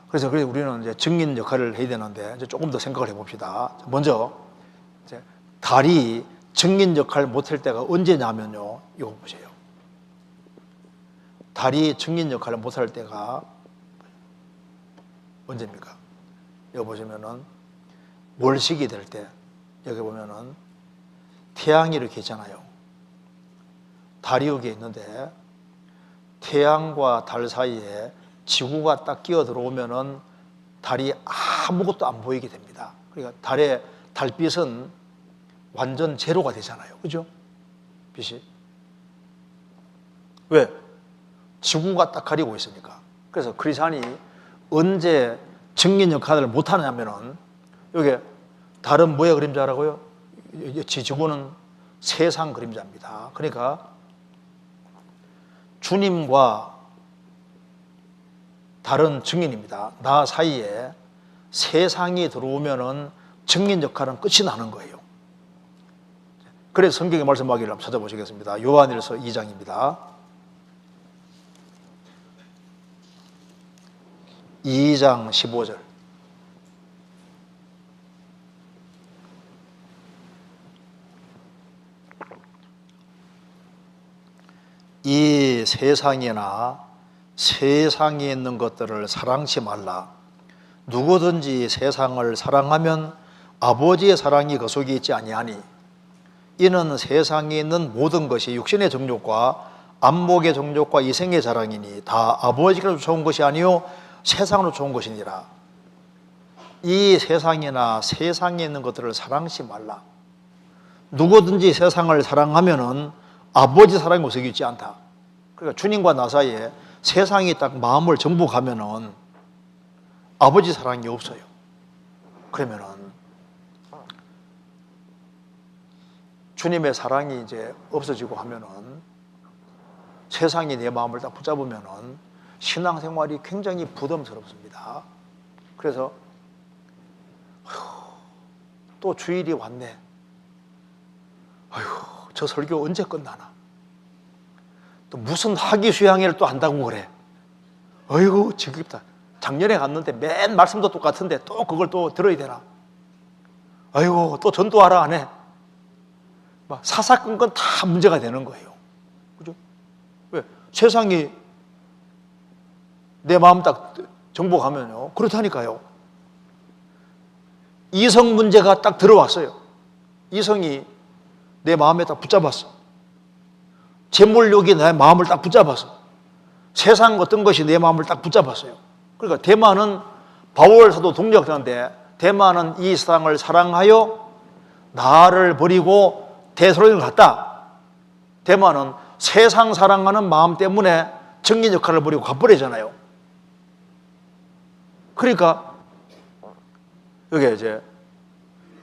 그래서 우리는 이제 증인 역할을 해야 되는데 이제 조금 더 생각을 해봅시다. 먼저 이제 달이 증인 역할을 못할 때가 언제냐면요. 이거 보세요. 달이 증인 역할을 못할 때가 언제입니까? 여기 보시면은 월식이 될 때, 여기 보면은 태양이 이렇게 있잖아요. 달이 여기 있는데 태양과 달 사이에 지구가 딱 끼어 들어오면은 달이 아무것도 안 보이게 됩니다. 그러니까 달빛은 완전 제로가 되잖아요. 그죠? 빛이. 왜? 지구가 딱 가리고 있으니까. 그래서 크리스찬이 언제 증인 역할을 못하냐면은, 여기 달은 뭐의 그림자라고요? 지구는 세상 그림자입니다. 그러니까 주님과 달은 증인입니다. 나 사이에 세상이 들어오면은 증인 역할은 끝이 나는 거예요. 그래서 성경의 말씀하기를 한번 찾아보시겠습니다. 요한일서 2장입니다. 2장 15절. 이 세상이나 세상에 있는 것들을 사랑치 말라. 누구든지 세상을 사랑하면 아버지의 사랑이 그 속에 있지 아니하니, 이는 세상에 있는 모든 것이 육신의 정욕과 안목의 정욕과 이생의 자랑이니 다 아버지가 좋은 것이 아니요 세상으로 좋은 것이니라. 이 세상이나 세상에 있는 것들을 사랑치 말라. 누구든지 세상을 사랑하면은 아버지 사랑이 그 속에 있지 않다. 그러니까 주님과 나 사이에 세상이 딱 마음을 정복하면은 아버지 사랑이 없어요. 그러면은 주님의 사랑이 이제 없어지고 하면은 세상이 내 마음을 딱 붙잡으면은 신앙생활이 굉장히 부담스럽습니다. 그래서 또 주일이 왔네. 아휴, 저 설교 언제 끝나나? 또 무슨 학위 수양회를 또 한다고 그래. 어이구, 지겹다. 작년에 갔는데 맨 말씀도 똑같은데 또 그걸 또 들어야 되나? 아이고, 또 전도하라 안 해. 막 사사건건 다 문제가 되는 거예요. 그죠? 왜? 세상이 내 마음 딱 정복하면요. 그렇다니까요. 이성 문제가 딱 들어왔어요. 이성이 내 마음에 딱 붙잡았어. 재물욕이 내 마음을 딱 붙잡았어. 세상 어떤 것이 내 마음을 딱 붙잡았어요. 그러니까 대만은 바울 사도 동력자인데, 대만은 이 세상을 사랑하여 나를 버리고 데살로니가를 갔다. 대만은 세상 사랑하는 마음 때문에 증인 역할을 버리고 가버리잖아요. 그러니까 여기 이제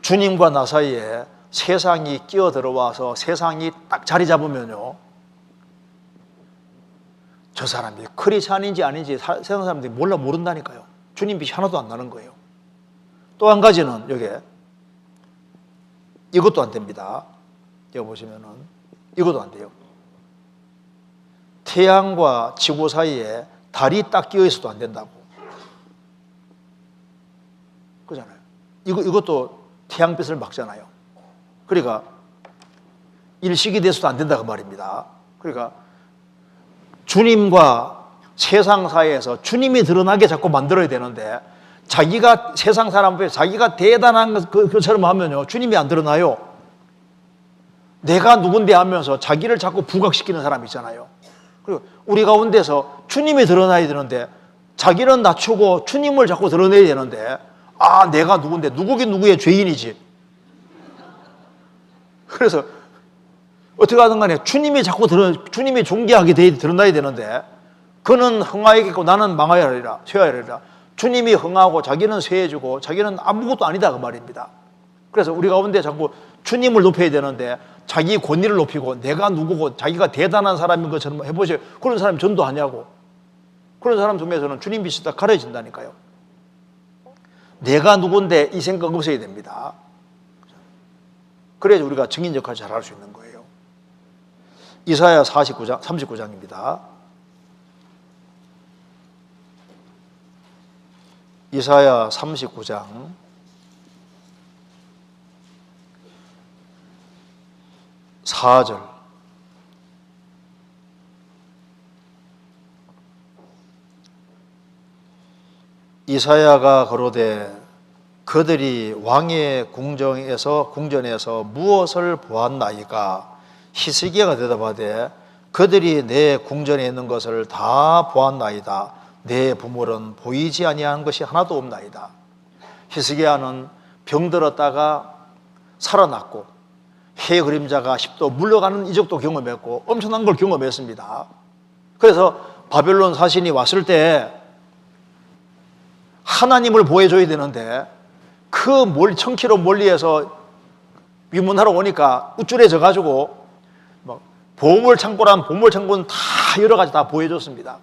주님과 나 사이에 세상이 끼어 들어와서 세상이 딱 자리 잡으면요, 저 사람이 크리스찬인지 아닌지 세상 사람들이 모른다니까요. 주님 빛이 하나도 안 나는 거예요. 또 한 가지는 여기 이것도 안 됩니다. 여기 보시면은 이것도 안 돼요. 태양과 지구 사이에 달이 딱 끼어 있어도 안 된다고. 그잖아요. 이것도 태양빛을 막잖아요. 그러니까 일식이 돼서도 안 된다 그 말입니다. 그러니까 주님과 세상 사이에서 주님이 드러나게 자꾸 만들어야 되는데, 자기가 세상 사람 앞에 자기가 대단한 것처럼 하면요, 주님이 안 드러나요. 내가 누군데 하면서 자기를 자꾸 부각시키는 사람 있잖아요. 그리고 우리 가운데서 주님이 드러나야 되는데 자기는 낮추고 주님을 자꾸 드러내야 되는데, 아, 내가 누군데, 누구긴 누구의 죄인이지. 그래서 어떻게 하든 간에 주님이 자꾸 주님이 존귀하게 드러나야 되는데, 그는 흥하여겠고 나는 망하여라, 쇠하여라. 주님이 흥하고 자기는 쇠해지고 자기는 아무것도 아니다 그 말입니다. 그래서 우리 가운데 자꾸 주님을 높여야 되는데 자기 권위를 높이고 내가 누구고 자기가 대단한 사람인 것처럼 해보세요. 그런 사람이 전도하냐고. 그런 사람 중에서는 주님 빛이 딱 가려진다니까요. 내가 누군데 이 생각 없어야 됩니다. 그래야 우리가 증인 역할을 잘 할 수 있는 거예요. 이사야 39장입니다. 이사야 39장 4절. 이사야가 가로되 그들이 왕의 궁전에서 무엇을 보았나이까? 히스기야가 대답하되 그들이 내 궁전에 있는 것을 다 보았나이다. 내 부물은 보이지 아니한 것이 하나도 없나이다. 히스기야는 병들었다가 살아났고 해 그림자가 10도 물러가는 이적도 경험했고 엄청난 걸 경험했습니다. 그래서 바벨론 사신이 왔을 때 하나님을 보여줘야 되는데 그 1000km 멀리에서 위문하러 오니까 우쭐해져 가지고 보물창고란 보물창고는 다 여러 가지 다 보여줬습니다.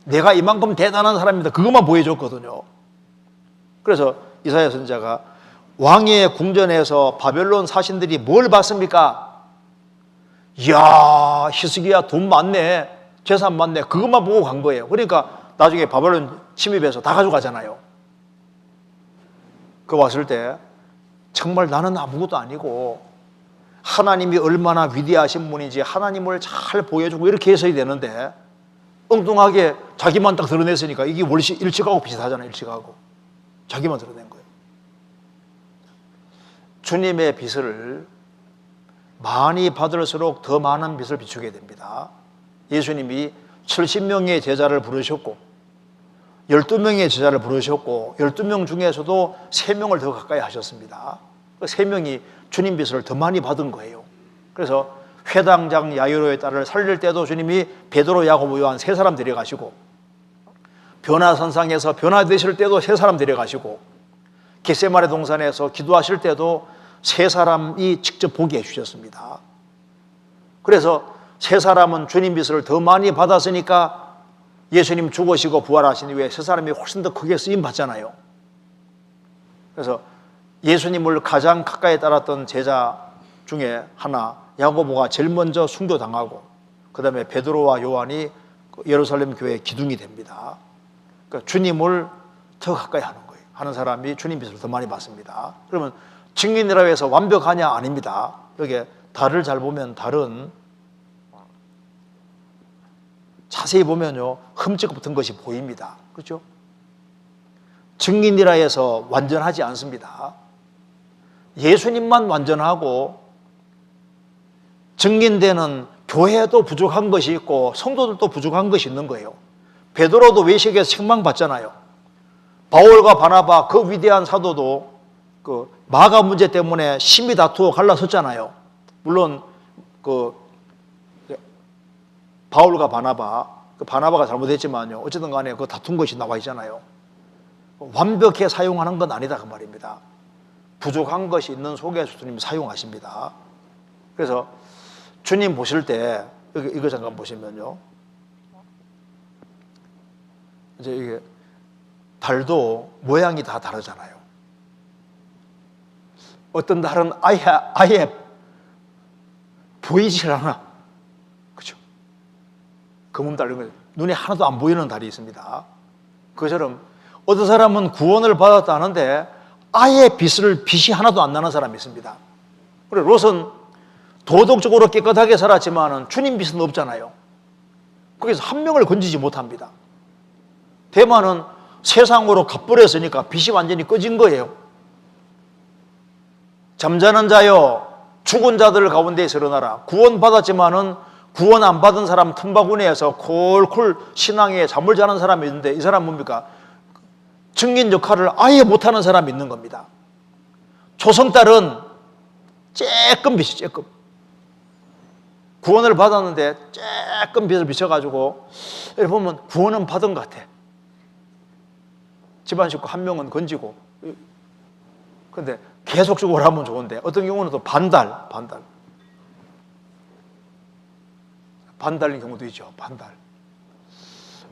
내가 이만큼 대단한 사람입니다. 그것만 보여줬거든요. 그래서 이사야 선지자가 왕의 궁전에서 바벨론 사신들이 뭘 봤습니까? 이야, 히스기야 돈 많네, 재산 많네, 그것만 보고 간 거예요. 그러니까 나중에 바벨론 침입해서 다 가져가잖아요. 그 왔을 때 정말 나는 아무것도 아니고 하나님이 얼마나 위대하신 분인지 하나님을 잘 보여주고 이렇게 했어야 되는데 엉뚱하게 자기만 딱 드러냈으니까 이게 일찍하고 비슷하잖아요. 일찍하고 자기만 드러낸 거예요. 주님의 빛을 많이 받을수록 더 많은 빛을 비추게 됩니다. 예수님이 70명의 제자를 부르셨고 12명의 제자를 부르셨고 12명 중에서도 3명을 더 가까이 하셨습니다. 그 3명이 주님 빛을 더 많이 받은 거예요. 그래서 회당장 야이로의 딸을 살릴 때도 주님이 베드로, 야고보, 요한 3사람 데려가시고 변화선상에서 변화되실 때도 3사람 데려가시고 겟세마네 동산에서 기도하실 때도 3사람이 직접 보게 해주셨습니다. 그래서 3사람은 주님 빛을 더 많이 받았으니까 예수님 죽으시고 부활하신 이후에 3사람이 훨씬 더 크게 쓰임 받잖아요. 그래서 예수님을 가장 가까이 따랐던 제자 중에 하나 야고보가 제일 먼저 순교당하고 그 다음에 베드로와 요한이 예루살렘 교회의 기둥이 됩니다. 그러니까 주님을 더 가까이 하는 사람이 주님 빛을 더 많이 받습니다. 그러면 증인이라고 해서 완벽하냐? 아닙니다. 여기에 달을 잘 보면 달은 자세히 보면요 흠집 같은 것이 보입니다. 그렇죠? 증인이라 해서 완전하지 않습니다. 예수님만 완전하고 증인되는 교회도 부족한 것이 있고 성도들도 부족한 것이 있는 거예요. 베드로도 외식에서 책망받잖아요. 바울과 바나바 그 위대한 사도도 그 마가 문제 때문에 심히 다투어 갈라섰잖아요. 물론 그 바울과 바나바가 잘못했지만요. 어쨌든 간에 그 다툰 것이 나와 있잖아요. 완벽히 사용하는 건 아니다 그 말입니다. 부족한 것이 있는 속에서 주님이 사용하십니다. 그래서 주님 보실 때 이거 잠깐 보시면요. 이제 이게 달도 모양이 다 다르잖아요. 어떤 달은 아예 보이질 않아. 그렇죠? 검은 달, 눈에 하나도 안 보이는 달이 있습니다. 그처럼 어떤 사람은 구원을 받았다는데 아예 빛이 하나도 안 나는 사람이 있습니다. 그리고 롯은 도덕적으로 깨끗하게 살았지만 주님 빛은 없잖아요. 거기서 한 명을 건지지 못합니다. 대만은 세상으로 갚버렸으니까 빛이 완전히 꺼진 거예요. 잠자는 자여 죽은 자들 가운데서 일어나라. 구원받았지만은 구원 안 받은 사람 틈바구니에서 콜콜 신앙에 잠을 자는 사람이 있는데 이 사람 뭡니까? 증인 역할을 아예 못하는 사람이 있는 겁니다. 조성딸은 쬐끔 빛이 쬐끔 구원을 받았는데 쬐끔 빛을 비춰가지고 이렇게 보면 구원은 받은 것 같아. 집안 식구 한 명은 건지고 근데 계속적으로 하면 좋은데 어떤 경우는 또 반달인 경우도 있죠. 반달.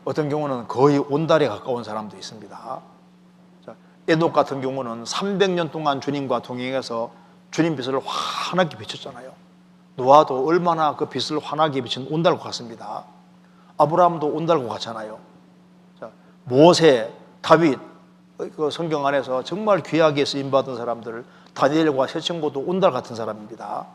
어떤 경우는 거의 온달에 가까운 사람도 있습니다. 에녹 같은 경우는 300년 동안 주님과 동행해서 주님 빛을 환하게 비쳤잖아요. 노아도 얼마나 그 빛을 환하게 비친 온달과 같습니다. 아브라함도 온달과 같잖아요. 모세, 다윗 그 성경 안에서 정말 귀하게 쓰임받은 사람들, 다니엘과 새 친구도 온달 같은 사람입니다.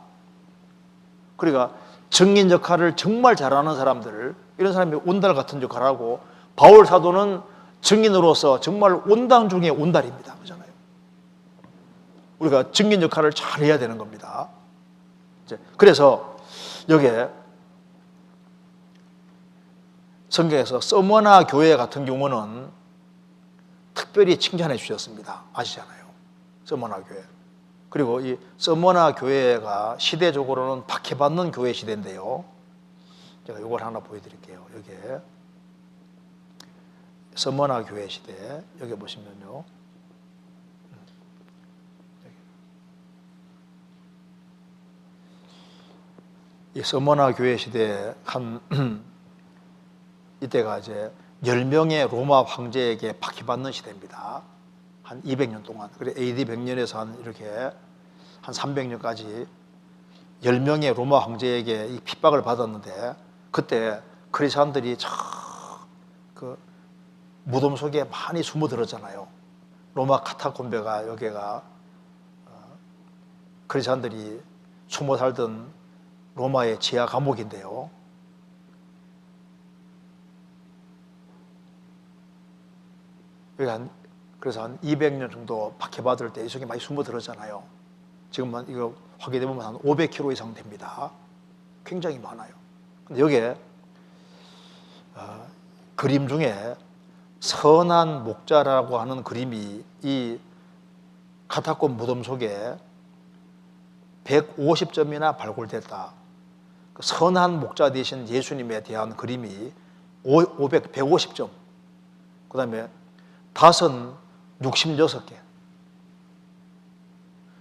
그러니까 증인 역할을 정말 잘하는 사람들, 이런 사람이 온달 같은 역할을 하고, 바울 사도는 증인으로서 정말 온당 중에 온달입니다. 그렇잖아요. 우리가 증인 역할을 잘 해야 되는 겁니다. 그래서 여기에 성경에서 서머나 교회 같은 경우는 특별히 칭찬해 주셨습니다. 아시잖아요. 서머나 교회. 그리고 이 서머나 교회가 시대적으로는 박해받는 교회 시대인데요. 제가 이걸 하나 보여드릴게요. 여기에 서머나 교회 시대, 여기 보시면요. 이 서머나 교회 시대 한 이때가 이제 10명의 로마 황제에게 박해받는 시대입니다. 한 200년 동안. 그래 AD 100년에서 한 이렇게 한 300년까지 10명의 로마 황제에게 이 핍박을 받았는데, 그때 크리스천들이 그 무덤 속에 많이 숨어들었잖아요. 로마 카타콤베가 여기가 크리스천들이 숨어 살던 로마의 지하 감옥인데요. 그래서 한 200년 정도 박해받을 때 이 속에 많이 숨어들었잖아요. 지금은 이거 확인해보면 한 500km 이상 됩니다. 굉장히 많아요. 근데 여기에 그림 중에 선한 목자라고 하는 그림이 이 카타콤 무덤 속에 150점이나 발굴됐다. 선한 목자 되신 예수님에 대한 그림이 150점. 그 다음에 닷은 66개.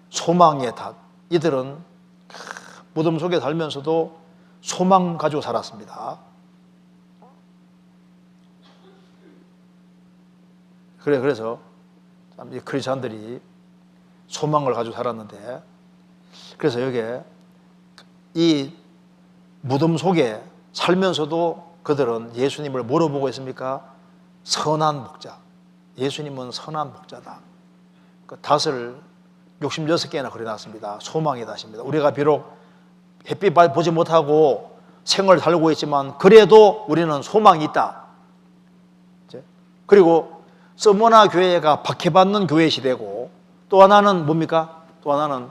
소망의 닷. 이들은 무덤 속에 살면서도 소망 가지고 살았습니다. 그래서 이 크리스천들이 소망을 가지고 살았는데, 그래서 여기에 이 무덤 속에 살면서도 그들은 예수님을 뭐로 보고 있습니까? 선한 목자. 예수님은 선한 목자다. 그 닷을 66개나 그려놨습니다. 소망의 닷입니다. 우리가 비록 햇빛 보지 못하고 생을 살고 있지만 그래도 우리는 소망이 있다. 그리고 서머나 교회가 박해받는 교회 시대고, 또 하나는 뭡니까? 또 하나는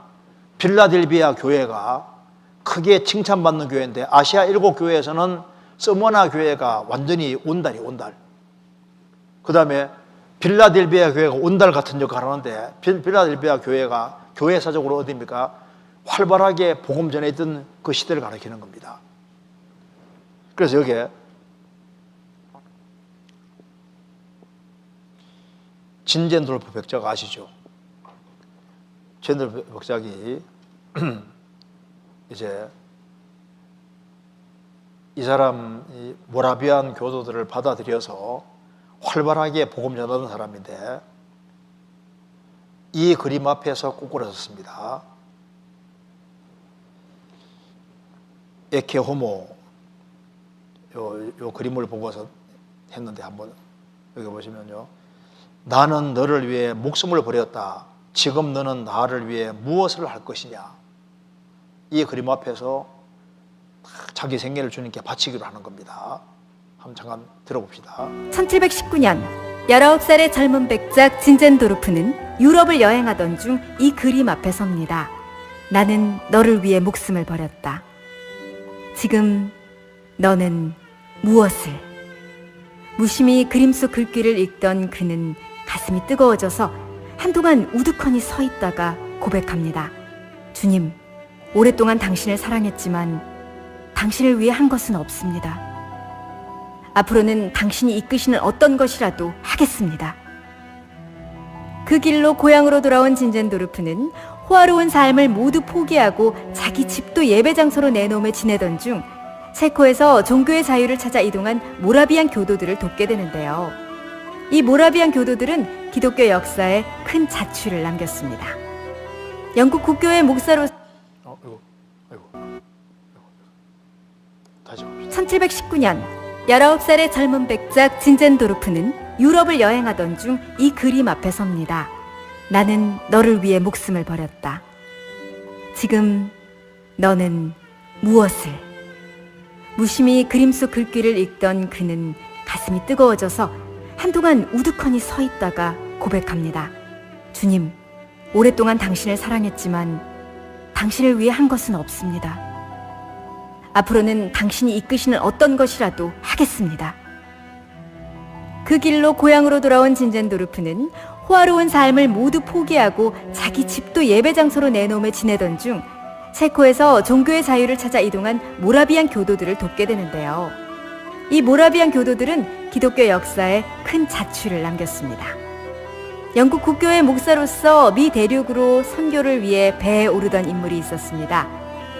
필라델비아 교회가 크게 칭찬받는 교회인데, 아시아 7교회에서는 서머나 교회가 완전히 온달. 그 다음에 필라델비아 교회가 온달 같은 역할을 하는데, 필라델비아 교회가 교회사적으로 어디입니까? 활발하게 복음 전했던 그 시대를 가리키는 겁니다. 그래서 여기에 진젠도르프 백작 아시죠? 진젠도르프 백작이 이제 이 사람 모라비안 교도들을 받아들여서 활발하게 복음 전하던 사람인데, 이 그림 앞에서 꼬꾸라졌습니다. 에케호모 요 그림을 보고서 했는데, 한번 여기 보시면요. 나는 너를 위해 목숨을 버렸다. 지금 너는 나를 위해 무엇을 할 것이냐. 이 그림 앞에서 자기 생애를 주님께 바치기로 하는 겁니다. 한번 잠깐 들어봅시다. 1719년 19살의 젊은 백작 진젠도르프는 유럽을 여행하던 중 이 그림 앞에 섭니다. 나는 너를 위해 목숨을 버렸다. 지금 너는 무엇을? 무심히 그림 속 글귀를 읽던 그는 가슴이 뜨거워져서 한동안 우두커니 서 있다가 고백합니다. 주님, 오랫동안 당신을 사랑했지만 당신을 위해 한 것은 없습니다. 앞으로는 당신이 이끄시는 어떤 것이라도 하겠습니다. 그 길로 고향으로 돌아온 진젠도르프는 호화로운 삶을 모두 포기하고 자기 집도 예배 장소로 내놓으며 지내던 중 체코에서 종교의 자유를 찾아 이동한 모라비안 교도들을 돕게 되는데요. 이 모라비안 교도들은 기독교 역사에 큰 자취를 남겼습니다. 영국 국교의 목사로 다시 봅시다. 1719년 19살의 젊은 백작 진젠도르프는 유럽을 여행하던 중 이 그림 앞에 섭니다. 나는 너를 위해 목숨을 버렸다. 지금 너는 무엇을? 무심히 그림 속 글귀를 읽던 그는 가슴이 뜨거워져서 한동안 우두커니 서 있다가 고백합니다. 주님, 오랫동안 당신을 사랑했지만 당신을 위해 한 것은 없습니다. 앞으로는 당신이 이끄시는 어떤 것이라도 하겠습니다. 그 길로 고향으로 돌아온 진젠도르프는 호화로운 삶을 모두 포기하고 자기 집도 예배 장소로 내놓으며 지내던 중 체코에서 종교의 자유를 찾아 이동한 모라비안 교도들을 돕게 되는데요. 이 모라비안 교도들은 기독교 역사에 큰 자취를 남겼습니다. 영국 국교의 목사로서 미 대륙으로 선교를 위해 배에 오르던 인물이 있었습니다.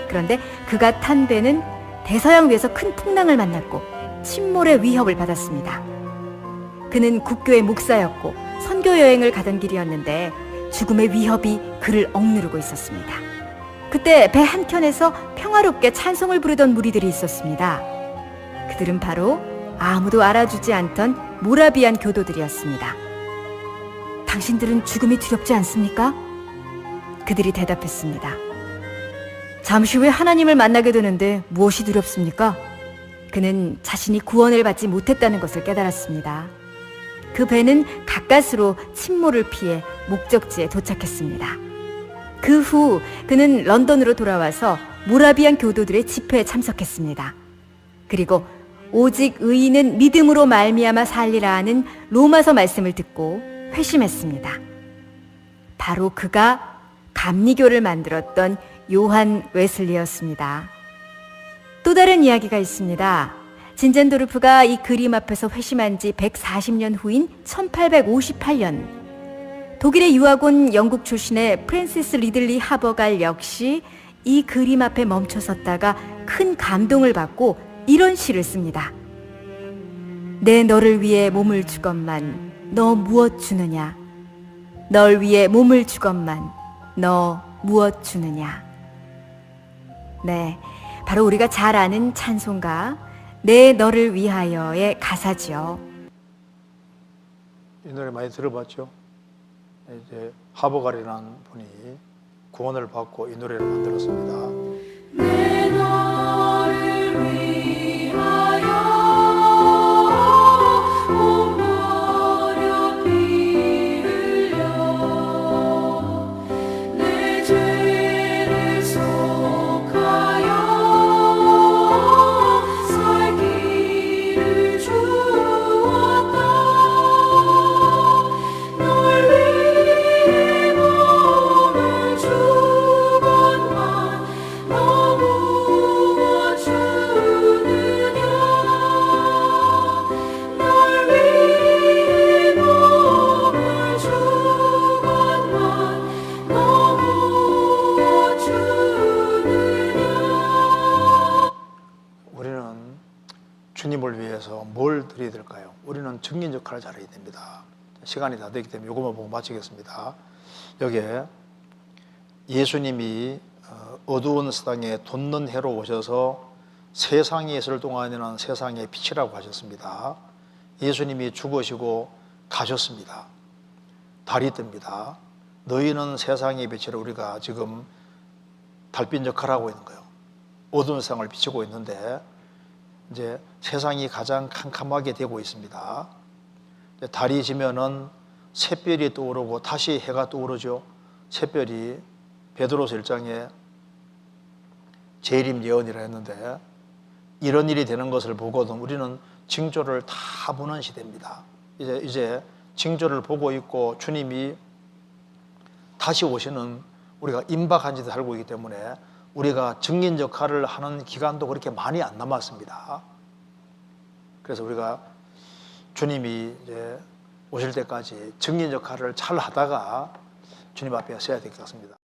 그런데 그가 탄 배는 대서양 위에서 큰 풍랑을 만났고 침몰의 위협을 받았습니다. 그는 국교의 목사였고 선교 여행을 가던 길이었는데 죽음의 위협이 그를 억누르고 있었습니다. 그때 배 한켠에서 평화롭게 찬송을 부르던 무리들이 있었습니다. 그들은 바로 아무도 알아주지 않던 모라비안 교도들이었습니다. 당신들은 죽음이 두렵지 않습니까? 그들이 대답했습니다. 잠시 후에 하나님을 만나게 되는데 무엇이 두렵습니까? 그는 자신이 구원을 받지 못했다는 것을 깨달았습니다. 그 배는 가까스로 침몰을 피해 목적지에 도착했습니다. 그 후 그는 런던으로 돌아와서 모라비안 교도들의 집회에 참석했습니다. 그리고 오직 의인은 믿음으로 말미암아 살리라 하는 로마서 말씀을 듣고 회심했습니다. 바로 그가 감리교를 만들었던 요한 웨슬리였습니다. 또 다른 이야기가 있습니다. 진젠도르프가 이 그림 앞에서 회심한 지 140년 후인 1858년 독일에 유학 온 영국 출신의 프랜시스 리들리 하버갈 역시 이 그림 앞에 멈춰섰다가 큰 감동을 받고 이런 시를 씁니다. 내 너를 위해 몸을 주건만 너 무엇 주느냐? 널 위해 몸을 주건만 너 무엇 주느냐? 네, 바로 우리가 잘 아는 찬송가 내 너를 위하여의 가사지요. 이 노래 많이 들어봤죠? 이제 하버갈이라는 분이 구원을 받고 이 노래를 만들었습니다. 내 너를 위하여 몸 버려 피 흘려 내 죄를 속하여 살 길을 주었다. 널 위해 몸을 주건만 너 무엇 주느냐? 널 위해 몸을 주건만 너 무엇 주느냐? 우리는 주님을 위해서 뭘 드려야 될까요? 우리는 증인 역할을 잘해야 됩니다. 시간이 다 되기 때문에 이것만 보고 마치겠습니다. 여기에 예수님이 어두운 세상에 돋는 해로 오셔서 세상이 있을 동안에는 세상의 빛이라고 하셨습니다. 예수님이 죽으시고 가셨습니다. 달이 뜹니다. 너희는 세상의 빛이라 우리가 지금 달빛 역할을 하고 있는 거예요. 어두운 세상을 비추고 있는데 이제 세상이 가장 캄캄하게 되고 있습니다. 달이 지면은 샛별이 떠오르고 다시 해가 떠오르죠. 샛별이 베드로서 1장에 재림 예언이라 했는데 이런 일이 되는 것을 보고도 우리는 징조를 다 보는 시대입니다. 이제 징조를 보고 있고 주님이 다시 오시는 우리가 임박한 지도 살고 있기 때문에 우리가 증인 역할을 하는 기간도 그렇게 많이 안 남았습니다. 그래서 우리가 주님이 이제 오실 때까지 증인 역할을 잘 하다가 주님 앞에 서야 될 것 같습니다.